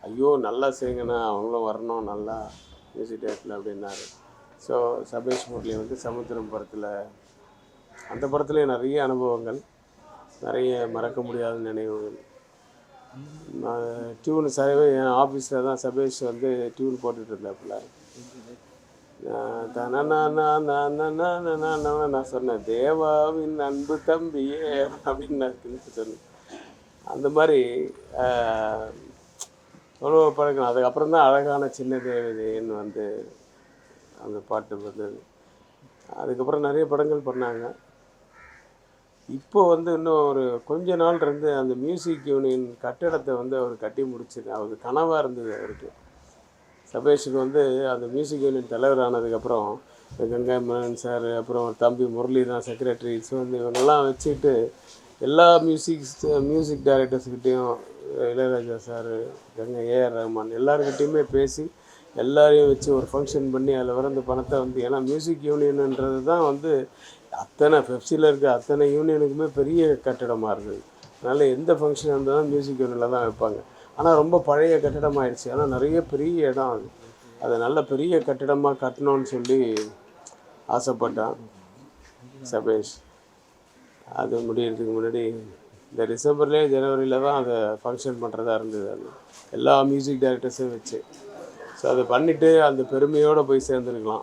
ஐயோ நல்லா செய்யுங்கண்ணா, அவங்களும் வரணும் நல்லா மியூசிக் டைரக்டரில் அப்படின்னாரு. ஸோ சபேஷ் முரளி வந்து சமுத்திரம் படத்தில், அந்த படத்துலேயே நிறைய அனுபவங்கள், நிறைய மறக்க முடியாத நினைவுகள். நான் டியூன் சரவே என் ஆஃபீஸில் தான் சபேஷ் வந்து டியூன் போட்டுட்டு இருந்தாப்புல. நான் சொன்னேன், தேவாவின் அன்பு தம்பியே அப்படின்னு நான் சொன்னேன். அந்த மாதிரி எவ்வளோ பழக்கம். அதுக்கப்புறம் தான் அழகான சின்ன தேவதைன்னு வந்து அந்த பாட்டு வந்தது. அதுக்கப்புறம் நிறைய படங்கள் பண்ணாங்க. இப்போ வந்து இன்னும் ஒரு கொஞ்ச நாள் இருந்து அந்த மியூசிக் யூனியன் கட்டடத்தை வந்து அவர் கட்டி முடிச்சிரு. அவருக்கு கனவாக இருந்தது அவருக்கு. சபேஷுக்கு வந்து அந்த மியூசிக் யூனியன் தலைவர் ஆனதுக்கப்புறம் கங்கை மோகன் சார், அப்புறம் தம்பி முரளி தான் செக்ரட்டரிஸ் வந்து இவங்கெல்லாம் வச்சுக்கிட்டு எல்லா மியூசிக் டைரக்டர்ஸ்கிட்டையும், இளையராஜா சார், கங்கை ஏஆர் ரஹ்மான் எல்லாருக்கிட்டையுமே பேசி எல்லாரையும் வச்சு ஒரு ஃபங்க்ஷன் பண்ணி அதில் வர அந்த பணத்தை வந்து, ஏன்னா மியூசிக் யூனியன்ன்றது தான் வந்து அத்தனை பெப்சியில் இருக்க அத்தனை யூனியனுக்குமே பெரிய கட்டடமாக இருக்குது. அதனால் எந்த ஃபங்க்ஷன் இருந்தாலும் மியூசிக் யூனியனில் தான் வைப்பாங்க. ஆனால் ரொம்ப பழைய கட்டடம் ஆயிடுச்சு. ஆனால் நிறைய பெரிய இடம் அது. அதை நல்ல பெரிய கட்டிடமாக கட்டணும்னு சொல்லி ஆசைப்பட்டான் சபேஷ். அது முடியறதுக்கு முன்னாடி இந்த டிசம்பர்லேயே ஜனவரியில் தான் அதை ஃபங்க்ஷன் பண்ணுறதா இருந்தது. அது எல்லா மியூசிக் டைரக்டர்ஸையும் வச்சு. ஸோ அதை பண்ணிவிட்டு அந்த பெருமையோடு போய் சேர்ந்துருக்கலாம்.